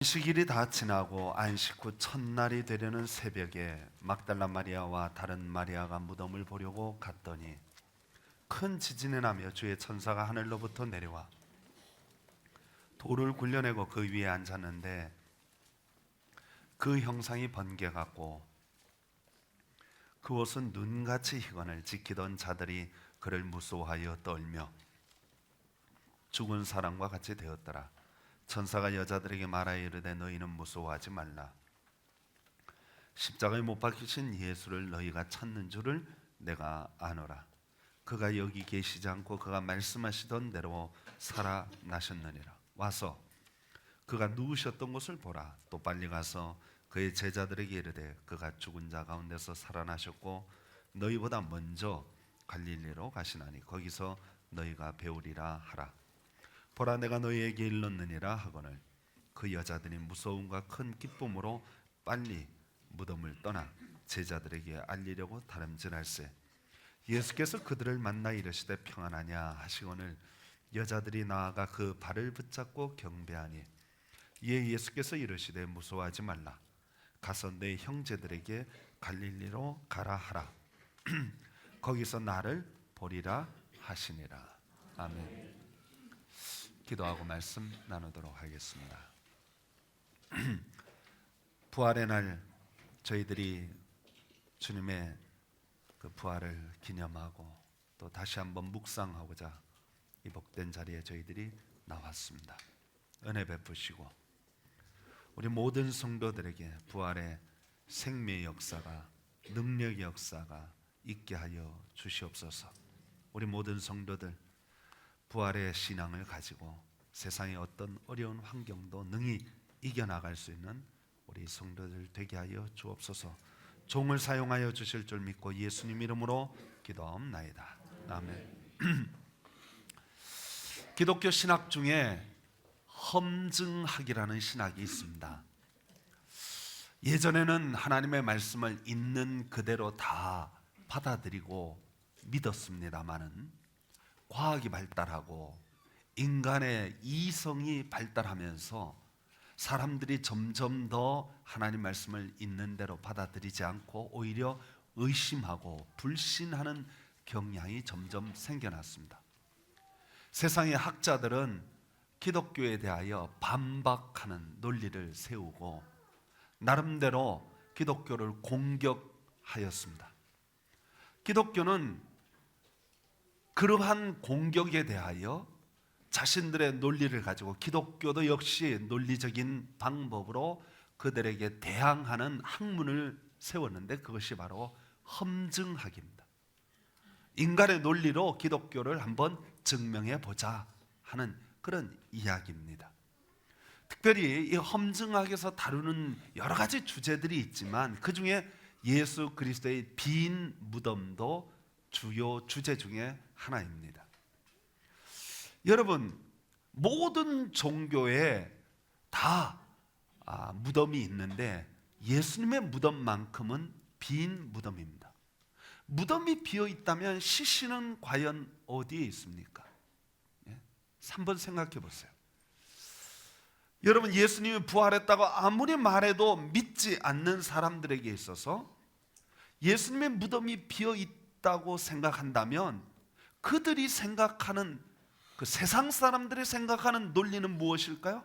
안식일이 다 지나고 안식 후 첫날이 되려는 새벽에 막달라 마리아와 다른 마리아가 무덤을 보려고 갔더니 큰 지진이 나며 주의 천사가 하늘로부터 내려와 돌을 굴려내고 그 위에 앉았는데 그 형상이 번개 같고 그 옷은 눈같이 희건을 지키던 자들이 그를 무서워하여 떨며 죽은 사람과 같이 되었더라. 천사가 여자들에게 말하여 이르되 너희는 무서워하지 말라. 십자가에 못 박히신 예수를 너희가 찾는 줄을 내가 아노라. 그가 여기 계시지 않고 그가 말씀하시던 대로 살아나셨느니라. 와서 그가 누우셨던 곳을 보라. 또 빨리 가서 그의 제자들에게 이르되 그가 죽은 자 가운데서 살아나셨고 너희보다 먼저 갈릴리로 가시나니 거기서 너희가 배우리라 하라. 보라 내가 너희에게 일렀느니라 하거늘 그 여자들이 무서움과 큰 기쁨으로 빨리 무덤을 떠나 제자들에게 알리려고 다름질할세. 예수께서 그들을 만나 이르시되 평안하냐 하시거늘 여자들이 나아가 그 발을 붙잡고 경배하니 이에 예수께서 이르시되 무서워하지 말라. 가서 내 형제들에게 갈릴리로 가라 하라. 거기서 나를 보리라 하시니라. 아멘. 기도하고 말씀 나누도록 하겠습니다. 부활의 날 저희들이 주님의 그 부활을 기념하고 또 다시 한번 묵상하고자 이 복된 자리에 저희들이 나왔습니다. 은혜 베푸시고 우리 모든 성도들에게 부활의 생명의 역사가, 능력의 역사가 있게 하여 주시옵소서. 우리 모든 성도들 부활의 신앙을 가지고 세상의 어떤 어려운 환경도 능히 이겨나갈 수 있는 우리 성도들 되게 하여 주옵소서. 종을 사용하여 주실 줄 믿고 예수님 이름으로 기도하옵나이다. 아멘. 기독교 신학 중에 험증학이라는 신학이 있습니다. 예전에는 하나님의 말씀을 있는 그대로 다 받아들이고 믿었습니다마는 과학이 발달하고 인간의 이성이 발달하면서 사람들이 점점 더 하나님 말씀을 있는 대로 받아들이지 않고 오히려 의심하고 불신하는 경향이 점점 생겨났습니다. 세상의 학자들은 기독교에 대하여 반박하는 논리를 세우고 나름대로 기독교를 공격하였습니다. 기독교는 그러한 공격에 대하여 자신들의 논리를 가지고 기독교도 역시 논리적인 방법으로 그들에게 대항하는 학문을 세웠는데 그것이 바로 험증학입니다. 인간의 논리로 기독교를 한번 증명해 보자 하는 그런 이야기입니다. 특별히 이 험증학에서 다루는 여러 가지 주제들이 있지만 그 중에 예수 그리스도의 빈 무덤도 주요 주제 중에 하나입니다. 여러분, 모든 종교에 다 무덤이 있는데 예수님의 무덤만큼은 빈 무덤입니다. 무덤이 비어 있다면 시신은 과연 어디에 있습니까? 한번 생각해 보세요. 여러분, 예수님이 부활했다고 아무리 말해도 믿지 않는 사람들에게 있어서 예수님의 무덤이 비어 있다고 생각한다면 그들이 생각하는 그 세상 사람들이 생각하는 논리는 무엇일까요?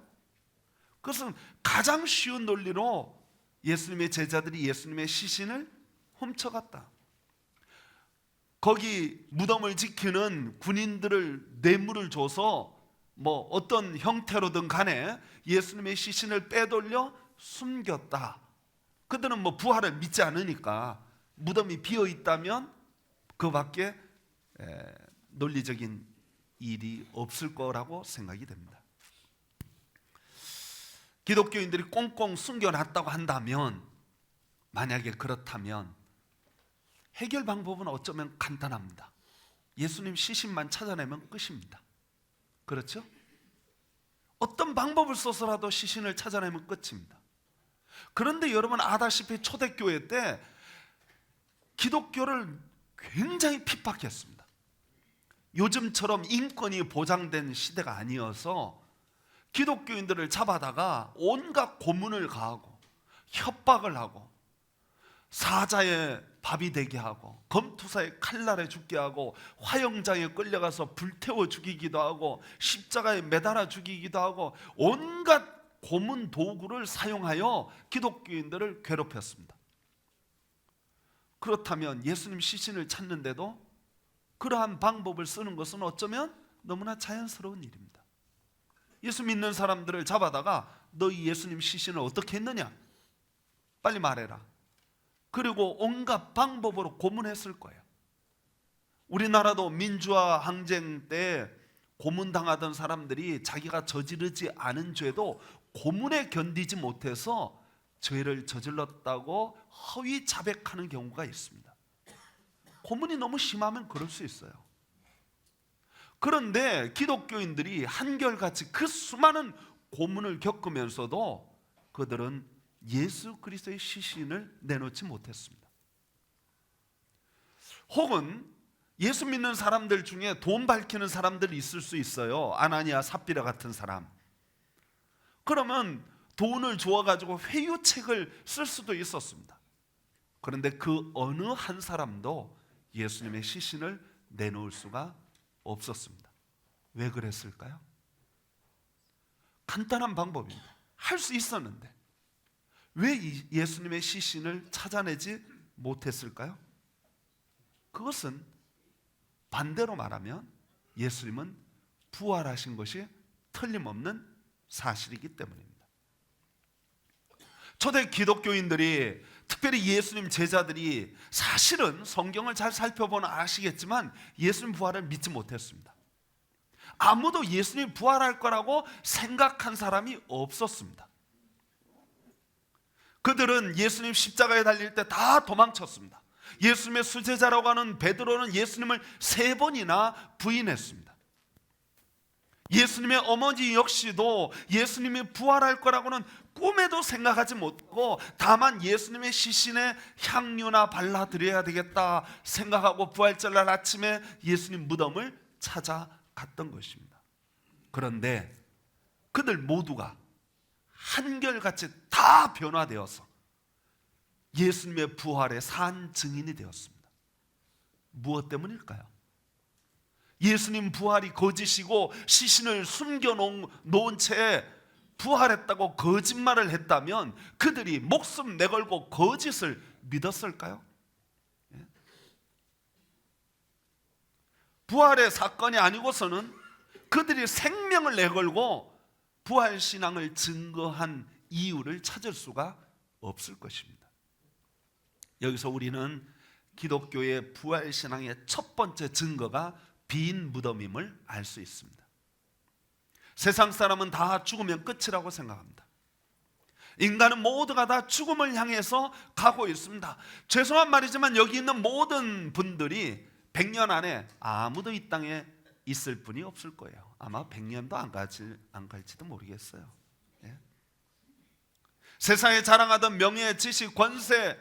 그것은 가장 쉬운 논리로 예수님의 제자들이 예수님의 시신을 훔쳐갔다. 거기 무덤을 지키는 군인들을 뇌물을 줘서 뭐 어떤 형태로든 간에 예수님의 시신을 빼돌려 숨겼다. 그들은 뭐 부활을 믿지 않으니까 무덤이 비어 있다면 그 밖에 논리적인 일이 없을 거라고 생각이 됩니다. 기독교인들이 꽁꽁 숨겨놨다고 한다면, 만약에 그렇다면 해결 방법은 어쩌면 간단합니다. 예수님 시신만 찾아내면 끝입니다. 그렇죠? 어떤 방법을 써서라도 시신을 찾아내면 끝입니다. 그런데 여러분 아다시피 초대교회 때 기독교를 굉장히 핍박했습니다. 요즘처럼 인권이 보장된 시대가 아니어서 기독교인들을 잡아다가 온갖 고문을 가하고 협박을 하고 사자의 밥이 되게 하고 검투사의 칼날에 죽게 하고 화형장에 끌려가서 불태워 죽이기도 하고 십자가에 매달아 죽이기도 하고 온갖 고문 도구를 사용하여 기독교인들을 괴롭혔습니다. 그렇다면 예수님 시신을 찾는데도 그러한 방법을 쓰는 것은 어쩌면 너무나 자연스러운 일입니다. 예수 믿는 사람들을 잡아다가 너희 예수님 시신을 어떻게 했느냐? 빨리 말해라. 그리고 온갖 방법으로 고문했을 거예요. 우리나라도 민주화 항쟁 때 고문당하던 사람들이 자기가 저지르지 않은 죄도 고문에 견디지 못해서 죄를 저질렀다고 허위 자백하는 경우가 있습니다. 고문이 너무 심하면 그럴 수 있어요. 그런데 기독교인들이 한결같이 그 수많은 고문을 겪으면서도 그들은 예수 그리스도의 시신을 내놓지 못했습니다. 혹은 예수 믿는 사람들 중에 돈 밝히는 사람들이 있을 수 있어요. 아나니아 삽비라 같은 사람. 그러면 돈을 주어가지고 회유책을 쓸 수도 있었습니다. 그런데 그 어느 한 사람도 예수님의 시신을 내놓을 수가 없었습니다. 왜 그랬을까요? 간단한 방법입니다. 할 수 있었는데 왜 예수님의 시신을 찾아내지 못했을까요? 그것은 반대로 말하면 예수님은 부활하신 것이 틀림없는 사실이기 때문입니다. 초대 기독교인들이, 특별히 예수님 제자들이 사실은 성경을 잘 살펴보면 아시겠지만 예수님 부활을 믿지 못했습니다. 아무도 예수님이 부활할 거라고 생각한 사람이 없었습니다. 그들은 예수님 십자가에 달릴 때 다 도망쳤습니다. 예수님의 수제자라고 하는 베드로는 예수님을 3번이나 부인했습니다. 예수님의 어머니 역시도 예수님이 부활할 거라고는 꿈에도 생각하지 못하고 다만 예수님의 시신에 향유나 발라드려야 되겠다 생각하고 부활절날 아침에 예수님 무덤을 찾아갔던 것입니다. 그런데 그들 모두가 한결같이 다 변화되어서 예수님의 부활의 산 증인이 되었습니다. 무엇 때문일까요? 예수님 부활이 거짓이고 시신을 숨겨놓은 채 부활했다고 거짓말을 했다면 그들이 목숨 내걸고 거짓을 믿었을까요? 부활의 사건이 아니고서는 그들이 생명을 내걸고 부활신앙을 증거한 이유를 찾을 수가 없을 것입니다. 여기서 우리는 기독교의 부활신앙의 첫 번째 증거가 빈 무덤임을 알 수 있습니다. 세상 사람은 다 죽으면 끝이라고 생각합니다. 인간은 모두가 다 죽음을 향해서 가고 있습니다. 죄송한 말이지만 여기 있는 모든 분들이 100년 안에 아무도 이 땅에 있을 분이 없을 거예요. 아마 100년도 안 갈지도 모르겠어요. 예? 세상에 자랑하던 명예, 지식, 권세,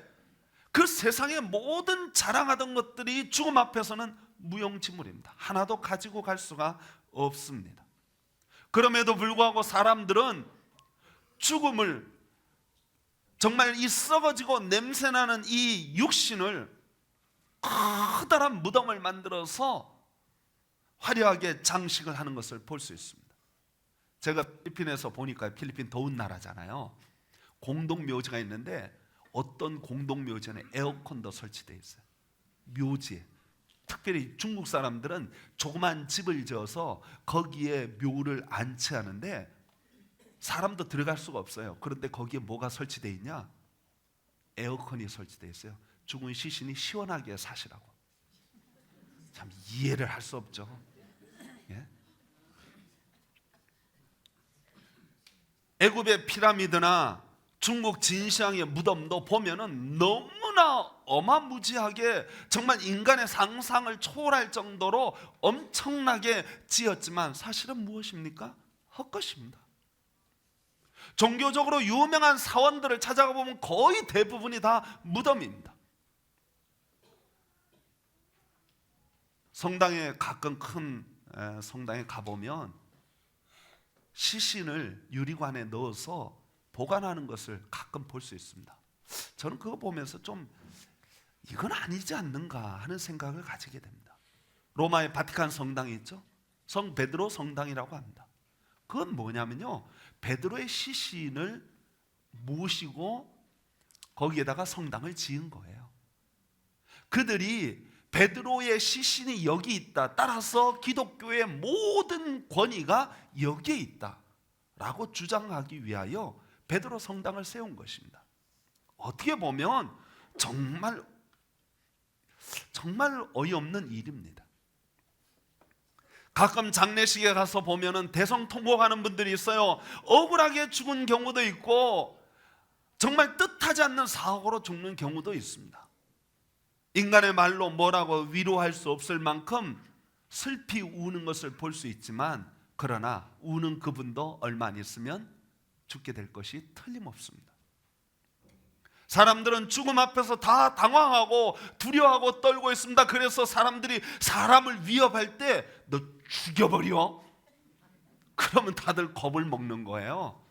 그 세상의 모든 자랑하던 것들이 죽음 앞에서는 무용지물입니다. 하나도 가지고 갈 수가 없습니다. 그럼에도 불구하고 사람들은 죽음을, 정말 이 썩어지고 냄새나는 이 육신을 커다란 무덤을 만들어서 화려하게 장식을 하는 것을 볼 수 있습니다. 제가 필리핀에서 보니까, 필리핀 더운 나라잖아요. 공동묘지가 있는데 어떤 공동묘지에는 에어컨도 설치되어 있어요. 묘지에. 특별히 중국 사람들은 조그만 집을 지어서 거기에 묘를 안치하는데 사람도 들어갈 수가 없어요. 그런데 거기에 뭐가 설치되어 있냐? 에어컨이 설치되어 있어요. 죽은 시신이 시원하게 사시라고. 참 이해를 할 수 없죠. 예? 애굽의 피라미드나 중국 진시황의 무덤도 보면은 너무나 어마무지하게, 정말 인간의 상상을 초월할 정도로 엄청나게 지었지만 사실은 무엇입니까? 헛것입니다. 종교적으로 유명한 사원들을 찾아가 보면 거의 대부분이 다 무덤입니다. 성당에, 가끔 큰 성당에 가보면 시신을 유리관에 넣어서 보관하는 것을 가끔 볼 수 있습니다. 저는 그거 보면서 좀 이건 아니지 않는가 하는 생각을 가지게 됩니다. 로마의 바티칸 성당이 있죠. 성 베드로 성당이라고 합니다. 그건 뭐냐면요, 베드로의 시신을 모시고 거기에다가 성당을 지은 거예요. 그들이 베드로의 시신이 여기 있다, 따라서 기독교의 모든 권위가 여기에 있다 라고 주장하기 위하여 베드로 성당을 세운 것입니다. 어떻게 보면 정말 어이없는 일입니다. 가끔 장례식에 가서 보면은 대성통곡하는 분들이 있어요. 억울하게 죽은 경우도 있고 정말 뜻하지 않는 사고로 죽는 경우도 있습니다. 인간의 말로 뭐라고 위로할 수 없을 만큼 슬피 우는 것을 볼 수 있지만, 그러나 우는 그분도 얼마 안 있으면 죽게 될 것이 틀림없습니다. 사람들은 죽음 앞에서 다 당황하고 두려워하고 떨고 있습니다. 그래서 사람들이 사람을 위협할 때 너 죽여버려, 그러면 다들 겁을 먹는 거예요.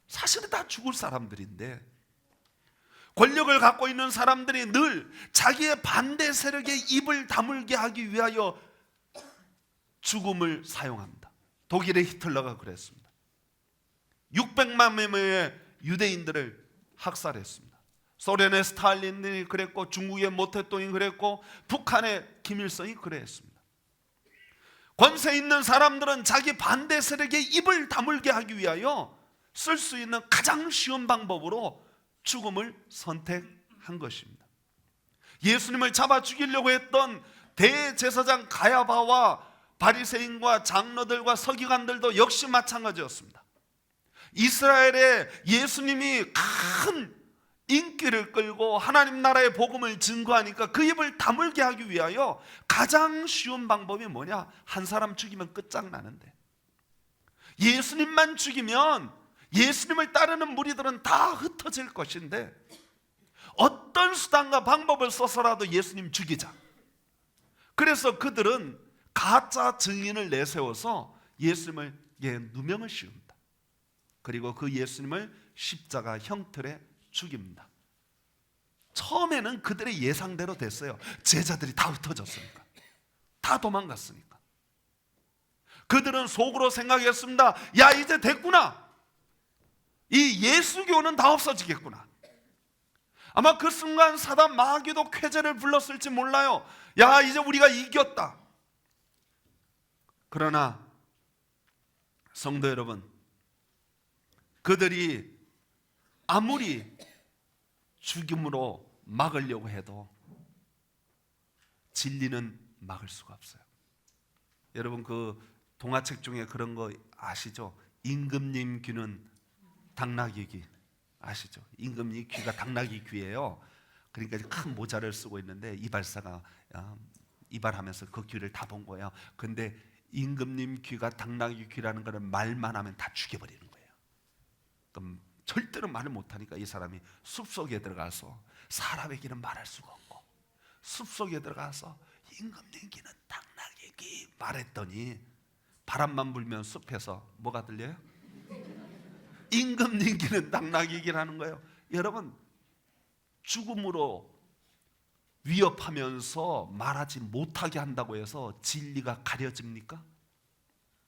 사실은 다 죽을 사람들인데, 권력을 갖고 있는 사람들이 늘 자기의 반대 세력의 입을 다물게 하기 위하여 죽음을 사용합니다. 독일의 히틀러가 그랬습니다. 600만 명의 유대인들을 학살했습니다. 소련의 스탈린이 그랬고, 중국의 모태똥이 그랬고, 북한의 김일성이 그랬습니다. 권세 있는 사람들은 자기 반대 세력의 입을 다물게 하기 위하여 쓸 수 있는 가장 쉬운 방법으로 죽음을 선택한 것입니다. 예수님을 잡아 죽이려고 했던 대제사장 가야바와 바리새인과 장로들과 서기관들도 역시 마찬가지였습니다. 이스라엘에 예수님이 큰 인기를 끌고 하나님 나라의 복음을 증거하니까 그 입을 다물게 하기 위하여 가장 쉬운 방법이 뭐냐? 한 사람 죽이면 끝장나는데, 예수님만 죽이면 예수님을 따르는 무리들은 다 흩어질 것인데, 어떤 수단과 방법을 써서라도 예수님 죽이자. 그래서 그들은 가짜 증인을 내세워서 예수님을 누명을 씌웁니다. 그리고 그 예수님을 십자가 형틀에 죽입니다. 처음에는 그들의 예상대로 됐어요. 제자들이 다 흩어졌으니까, 다 도망갔으니까. 그들은 속으로 생각했습니다. 야, 이제 됐구나, 이 예수교는 다 없어지겠구나. 아마 그 순간 사단 마귀도 쾌재를 불렀을지 몰라요. 야, 이제 우리가 이겼다. 그러나 성도 여러분, 그들이 아무리 죽임으로 막으려고 해도 진리는 막을 수가 없어요. 여러분, 그 동화책 중에 그런 거 아시죠? 임금님 귀는 당나귀 귀 아시죠? 임금님 귀가 당나귀 귀예요. 그러니까 큰 모자를 쓰고 있는데 이발사가 이발하면서 그 귀를 다 본 거예요. 근데 임금님 귀가 당나귀 귀라는 거는 말만 하면 다 죽여버리는 거예요. 그럼 절대로 말을 못하니까 이 사람이 숲속에 들어가서, 사람에게는 말할 수가 없고 숲속에 들어가서 임금님 귀는 당나귀 귀 말했더니 바람만 불면 숲에서 뭐가 들려요? 임금님 귀는 당나귀 귀라는 거예요. 여러분, 죽음으로 위협하면서 말하지 못하게 한다고 해서 진리가 가려집니까?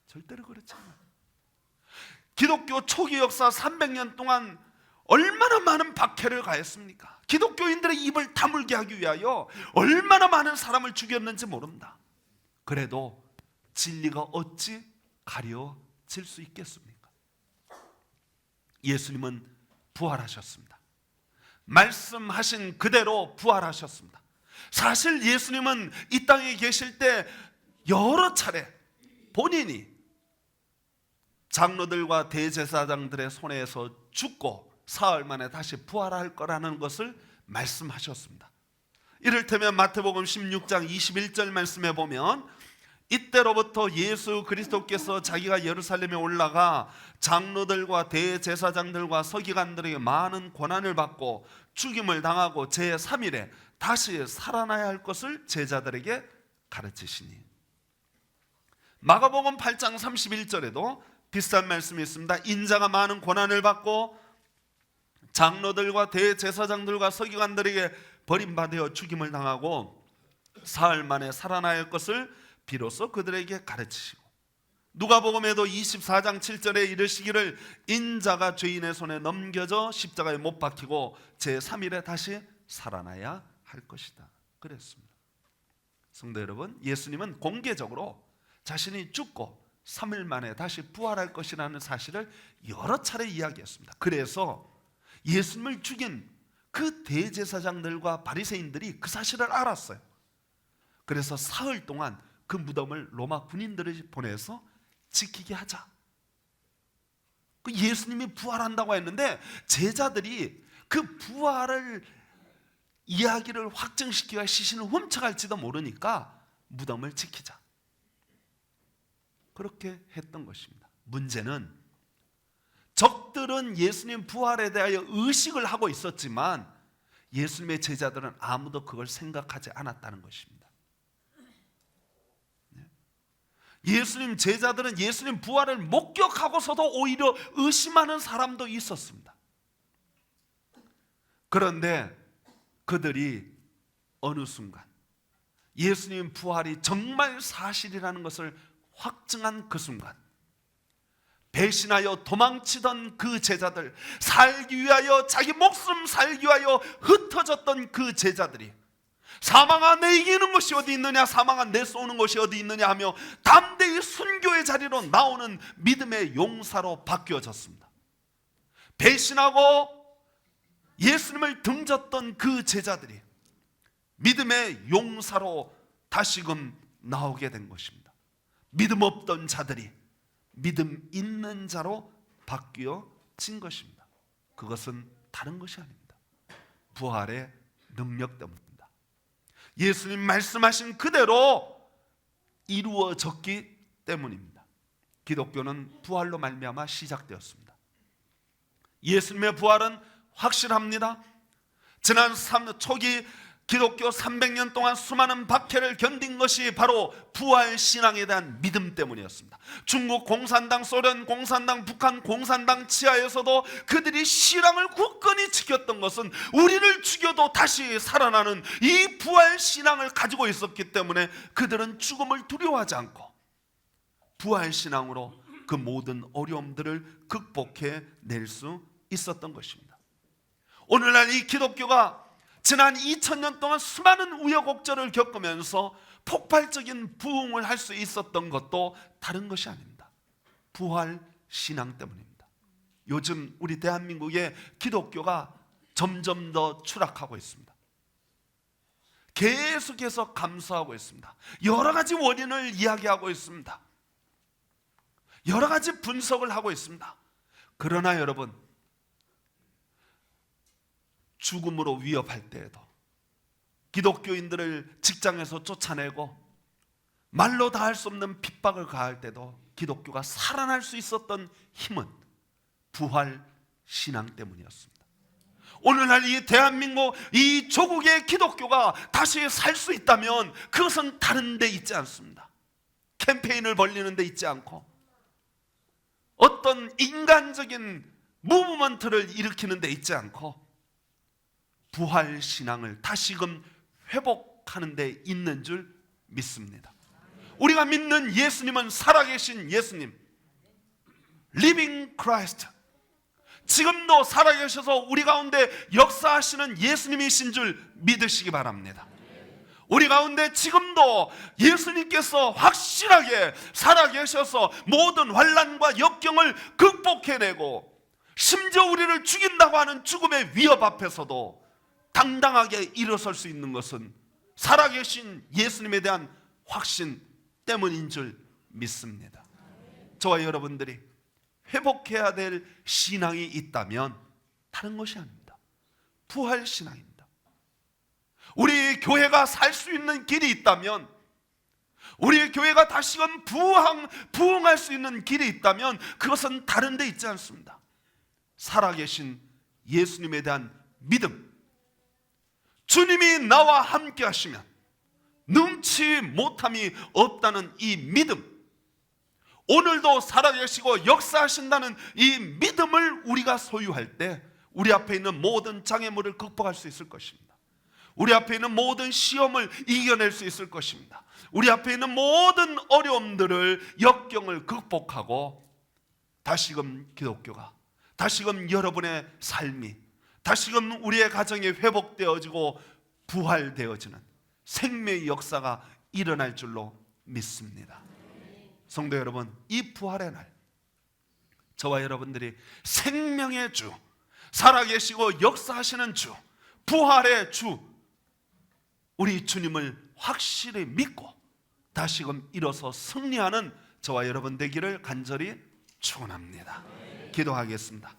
절대로 그렇지 않아요. 기독교 초기 역사 300년 동안 얼마나 많은 박해를 가했습니까? 기독교인들의 입을 다물게 하기 위하여 얼마나 많은 사람을 죽였는지 모른다. 그래도 진리가 어찌 가려질 수 있겠습니까? 예수님은 부활하셨습니다. 말씀하신 그대로 부활하셨습니다. 사실 예수님은 이 땅에 계실 때 여러 차례 본인이 장로들과 대제사장들의 손에서 죽고 사흘 만에 다시 부활할 거라는 것을 말씀하셨습니다. 이를테면 마태복음 16장 21절 말씀에 보면, 이때로부터 예수 그리스도께서 자기가 예루살렘에 올라가 장로들과 대제사장들과 서기관들에게 많은 고난을 받고 죽임을 당하고 제3일에 다시 살아나야 할 것을 제자들에게 가르치시니, 마가복음 8장 31절에도 비슷한 말씀이 있습니다. 인자가 많은 고난을 받고 장로들과 대제사장들과 서기관들에게 버림받아 죽임을 당하고 사흘 만에 살아날 것을 비로소 그들에게 가르치시고, 누가복음에도 24장 7절에 이르시기를 인자가 죄인의 손에 넘겨져 십자가에 못 박히고 제3일에 다시 살아나야 할 것이다 그랬습니다. 성도 여러분, 예수님은 공개적으로 자신이 죽고 3일 만에 다시 부활할 것이라는 사실을 여러 차례 이야기했습니다. 그래서 예수님을 죽인 그 대제사장들과 바리새인들이 그 사실을 알았어요. 그래서 사흘 동안 그 무덤을 로마 군인들을 보내서 지키게 하자. 그 예수님이 부활한다고 했는데 제자들이 그 부활을 이야기를 확증시키기가 시신을 훔쳐갈지도 모르니까 무덤을 지키자, 그렇게 했던 것입니다. 문제는 적들은 예수님 부활에 대하여 의식을 하고 있었지만 예수님의 제자들은 아무도 그걸 생각하지 않았다는 것입니다. 예수님 제자들은 예수님 부활을 목격하고서도 오히려 의심하는 사람도 있었습니다. 그런데 그들이 어느 순간 예수님 부활이 정말 사실이라는 것을 확증한 그 순간, 배신하여 도망치던 그 제자들, 살기 위하여 자기 목숨 살기 위하여 흩어졌던 그 제자들이 사망아 내 이기는 것이 어디 있느냐, 사망아 내 쏘는 것이 어디 있느냐 하며 담대히 순교의 자리로 나오는 믿음의 용사로 바뀌어졌습니다. 배신하고 예수님을 등졌던 그 제자들이 믿음의 용사로 다시금 나오게 된 것입니다. 믿음 없던 자들이 믿음 있는 자로 바뀌어진 것입니다. 그것은 다른 것이 아닙니다. 부활의 능력 때문입니다. 예수님 말씀하신 그대로 이루어졌기 때문입니다. 기독교는 부활로 말미암아 시작되었습니다. 예수님의 부활은 확실합니다. 지난 초기 기독교 300년 동안 수많은 박해를 견딘 것이 바로 부활 신앙에 대한 믿음 때문이었습니다. 중국 공산당, 소련 공산당, 북한 공산당 치하에서도 그들이 신앙을 굳건히 지켰던 것은 우리를 죽여도 다시 살아나는 이 부활 신앙을 가지고 있었기 때문에 그들은 죽음을 두려워하지 않고 부활 신앙으로 그 모든 어려움들을 극복해 낼 수 있었던 것입니다. 오늘날 이 기독교가 지난 2000년 동안 수많은 우여곡절을 겪으면서 폭발적인 부흥을 할 수 있었던 것도 다른 것이 아닙니다. 부활 신앙 때문입니다. 요즘 우리 대한민국의 기독교가 점점 더 추락하고 있습니다. 계속해서 감소하고 있습니다. 여러 가지 원인을 이야기하고 있습니다. 여러 가지 분석을 하고 있습니다. 그러나 여러분, 죽음으로 위협할 때에도, 기독교인들을 직장에서 쫓아내고 말로 다 할 수 없는 핍박을 가할 때도 기독교가 살아날 수 있었던 힘은 부활 신앙 때문이었습니다. 오늘날 이 대한민국, 이 조국의 기독교가 다시 살 수 있다면 그것은 다른 데 있지 않습니다. 캠페인을 벌리는 데 있지 않고 어떤 인간적인 무브먼트를 일으키는 데 있지 않고 부활 신앙을 다시금 회복하는 데 있는 줄 믿습니다. 우리가 믿는 예수님은 살아계신 예수님, Living Christ, 지금도 살아계셔서 우리 가운데 역사하시는 예수님이신 줄 믿으시기 바랍니다. 우리 가운데 지금도 예수님께서 확실하게 살아계셔서 모든 환난과 역경을 극복해내고 심지어 우리를 죽인다고 하는 죽음의 위협 앞에서도 당당하게 일어설 수 있는 것은 살아계신 예수님에 대한 확신 때문인 줄 믿습니다. 저와 여러분들이 회복해야 될 신앙이 있다면 다른 것이 아닙니다. 부활 신앙입니다. 우리 교회가 살 수 있는 길이 있다면, 우리 교회가 다시금 부흥할 수 있는 길이 있다면 그것은 다른 데 있지 않습니다. 살아계신 예수님에 대한 믿음, 주님이 나와 함께 하시면 능치 못함이 없다는 이 믿음, 오늘도 살아계시고 역사하신다는 이 믿음을 우리가 소유할 때 우리 앞에 있는 모든 장애물을 극복할 수 있을 것입니다. 우리 앞에 있는 모든 시험을 이겨낼 수 있을 것입니다. 우리 앞에 있는 모든 어려움들을, 역경을 극복하고 다시금 기독교가, 다시금 여러분의 삶이, 다시금 우리의 가정이 회복되어지고 부활되어지는 생명의 역사가 일어날 줄로 믿습니다. 성도 여러분, 이 부활의 날 저와 여러분들이 생명의 주, 살아계시고 역사하시는 주, 부활의 주, 우리 주님을 확실히 믿고 다시금 일어서 승리하는 저와 여러분 되기를 간절히 축원합니다. 기도하겠습니다.